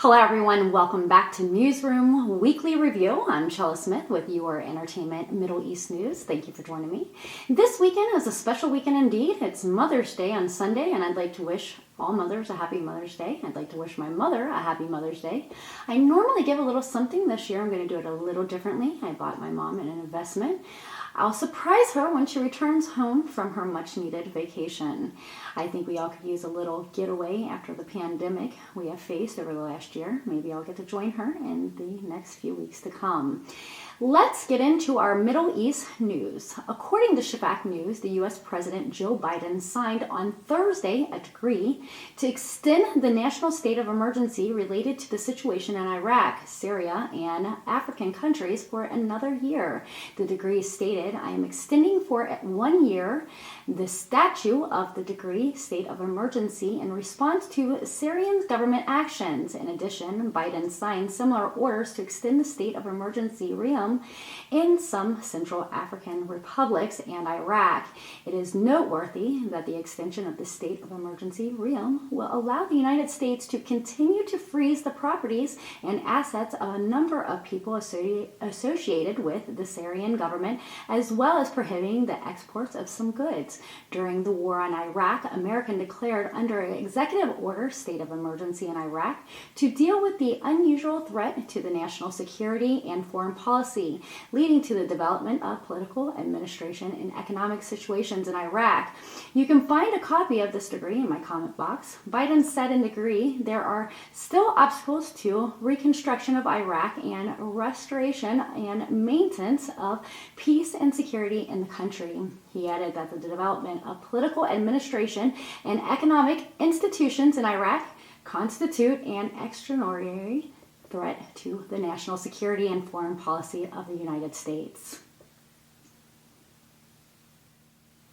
Hello everyone, welcome back to Newsroom Weekly Review. I'm Chella Smith with your Entertainment Middle East News. Thank you for joining me. This weekend is a special weekend indeed. It's Mother's Day on Sunday, and I'd like to wish all mothers a happy Mother's Day. I'd like to wish my mother a happy Mother's Day. I normally give a little something. This year I'm going to do it a little differently. I bought my mom an investment. I'll surprise her when she returns home from her much needed vacation. I think we all could use a little getaway after the pandemic we have faced over the last year. Maybe I'll get to join her in the next few weeks to come. Let's get into our Middle East news. According to Shafak News, the U.S. President Joe Biden signed on Thursday a decree to extend the national state of emergency related to the situation in Iraq, Syria, and African countries for another year. The decree stated, I am extending for 1 year the statute of the decree state of emergency in response to Syrian government actions. In addition, Biden signed similar orders to extend the state of emergency realm in some Central African republics and Iraq. It is noteworthy that the extension of the state of emergency realm will allow the United States to continue to freeze the properties and assets of a number of people associated with the Syrian government, as well as prohibiting the exports of some goods. During the war on Iraq, America declared under an executive order state of emergency in Iraq to deal with the unusual threat to the national security and foreign policy, leading to the development of political, administration, and economic situations in Iraq. You can find a copy of this decree in my comment box. Biden said in the decree there are still obstacles to reconstruction of Iraq and restoration and maintenance of peace and security in the country. He added that the development of political administration and economic institutions in Iraq constitute an extraordinary threat to the national security and foreign policy of the United States.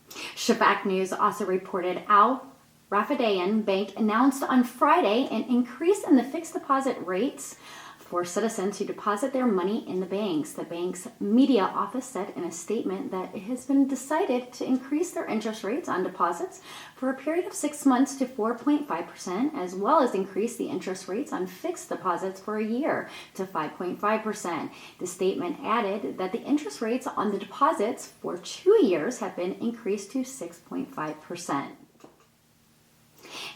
Shafak News also reported Al Rafadayan Bank announced on Friday an increase in the fixed deposit rates for citizens who deposit their money in the banks. The bank's media office said in a statement that it has been decided to increase their interest rates on deposits for a period of 6 months to 4.5%, as well as increase the interest rates on fixed deposits for a year to 5.5%. The statement added that the interest rates on the deposits for 2 years have been increased to 6.5%.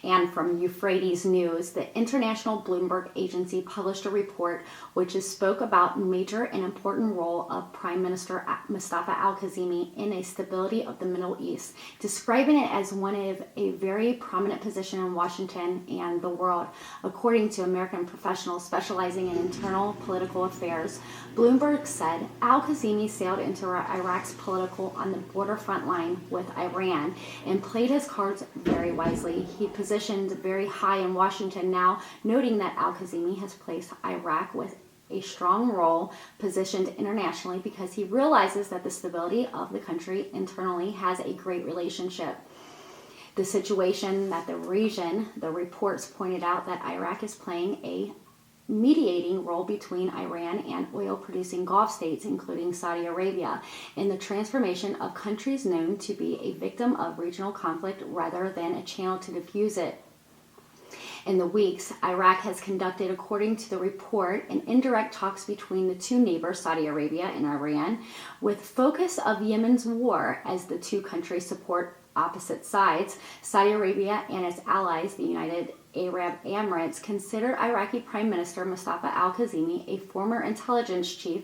And from Euphrates News, the international Bloomberg agency published a report which spoke about major and important role of Prime Minister Mustafa al-Kazemi in a stability of the Middle East, describing it as one of a very prominent position in Washington and the world. According to American professionals specializing in internal political affairs, Bloomberg said al-Kazemi sailed into Iraq's political on the border front line with Iran and played his cards very wisely. He positioned very high in Washington now, noting that al-Kazemi has placed Iraq with a strong role positioned internationally because he realizes that the stability of the country internally has a great relationship. The situation that the region, the reports pointed out that Iraq is playing a mediating role between Iran and oil-producing Gulf states, including Saudi Arabia, in the transformation of countries known to be a victim of regional conflict rather than a channel to diffuse it. In the weeks, Iraq has conducted, according to the report, an indirect talks between the two neighbors, Saudi Arabia and Iran, with focus of Yemen's war as the two countries support opposite sides. Saudi Arabia and its allies, the United Arab Emirates, consider Iraqi Prime Minister Mustafa al-Kazemi a former intelligence chief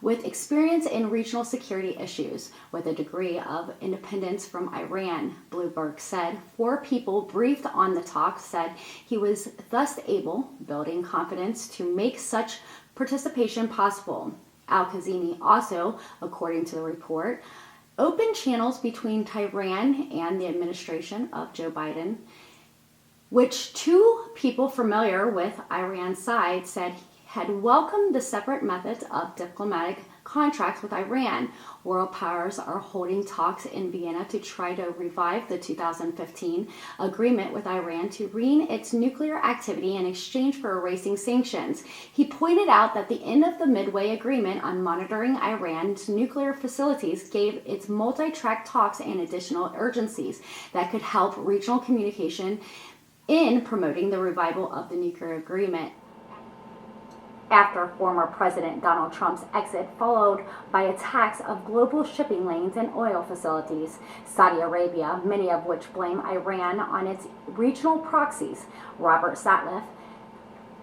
with experience in regional security issues, with a degree of independence from Iran. Bloomberg said 4 people briefed on the talk said he was thus able, building confidence, to make such participation possible. Al-Kazemi also, according to the report, opened channels between Tehran and the administration of Joe Biden, which 2 people familiar with Iran's side said had welcomed the separate methods of diplomatic contracts with Iran. World powers are holding talks in Vienna to try to revive the 2015 agreement with Iran to rein its nuclear activity in exchange for erasing sanctions. He pointed out that the end of the Midway Agreement on monitoring Iran's nuclear facilities gave its multi-track talks and additional urgencies that could help regional communication in promoting the revival of the nuclear agreement. after former President Donald Trump's exit, followed by attacks of global shipping lanes and oil facilities. Saudi Arabia, many of which blame Iran on its regional proxies. Robert Satliff,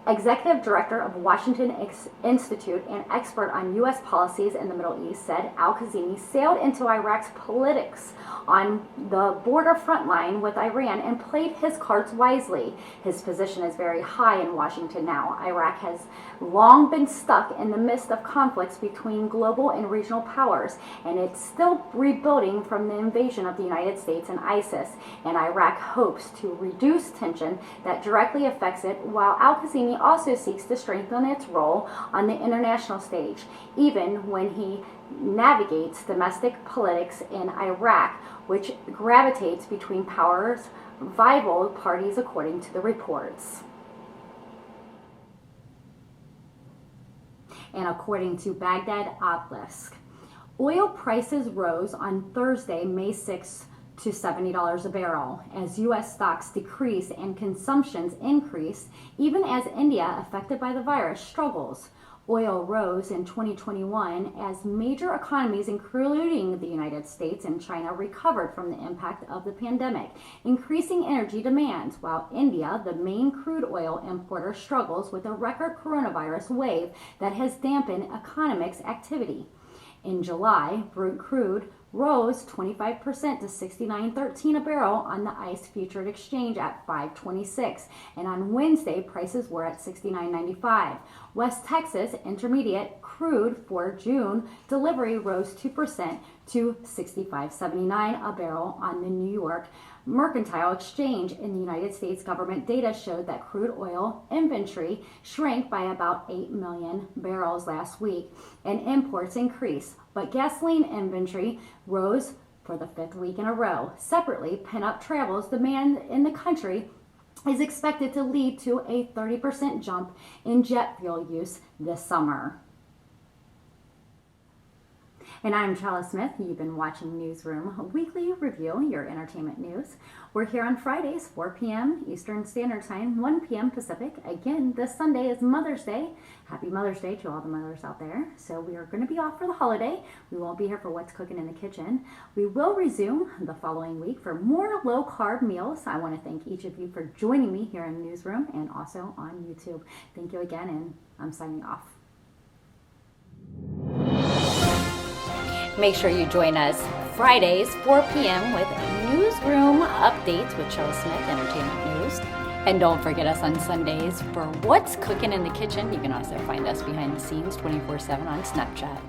Executive Director of Washington Institute and expert on U.S. policies in the Middle East, said al-Kazemi sailed into Iraq's politics on the border front line with Iran and played his cards wisely. His position is very high in Washington now. Iraq has long been stuck in the midst of conflicts between global and regional powers, and it's still rebuilding from the invasion of the United States and ISIS. And Iraq hopes to reduce tension that directly affects it, while al-Kazemi also seeks to strengthen its role on the international stage, even when he navigates domestic politics in Iraq, which gravitates between powers, rival parties, according to the reports. And according to Baghdad Obelisk, oil prices rose on Thursday, May 6th, to $70 a barrel as U.S. stocks decrease and consumptions increase, even as India, affected by the virus, struggles. Oil rose in 2021 as major economies, including the United States and China, recovered from the impact of the pandemic, increasing energy demands, while India, the main crude oil importer, struggles with a record coronavirus wave that has dampened economic activity. In July, Brent crude rose 25% to $69.13 a barrel on the ICE Futures Exchange at $5.26, and on Wednesday, prices were at $69.95. West Texas Intermediate crude for June delivery rose 2% to $65.79 a barrel on the New York Mercantile Exchange. In the United States, government data showed that crude oil inventory shrank by about 8 million barrels last week, and imports increased, but gasoline inventory rose for the 5th week in a row. Separately, pent-up travels demand in the country is expected to lead to a 30% jump in jet fuel use this summer. And I'm Chella Smith. You've been watching Newsroom, a weekly review, your entertainment news. We're here on Fridays, 4 p.m. Eastern Standard Time, 1 p.m. Pacific. Again, this Sunday is Mother's Day. Happy Mother's Day to all the mothers out there. So we are going to be off for the holiday. We won't be here for What's Cooking in the Kitchen. We will resume the following week for more low-carb meals. I want to thank each of you for joining me here in Newsroom and also on YouTube. Thank you again, and I'm signing off. Make sure you join us Fridays, 4 p.m. with Newsroom Updates with Chella Smith, Entertainment News. And don't forget us on Sundays for What's Cooking in the Kitchen. You can also find us behind the scenes 24/7 on Snapchat.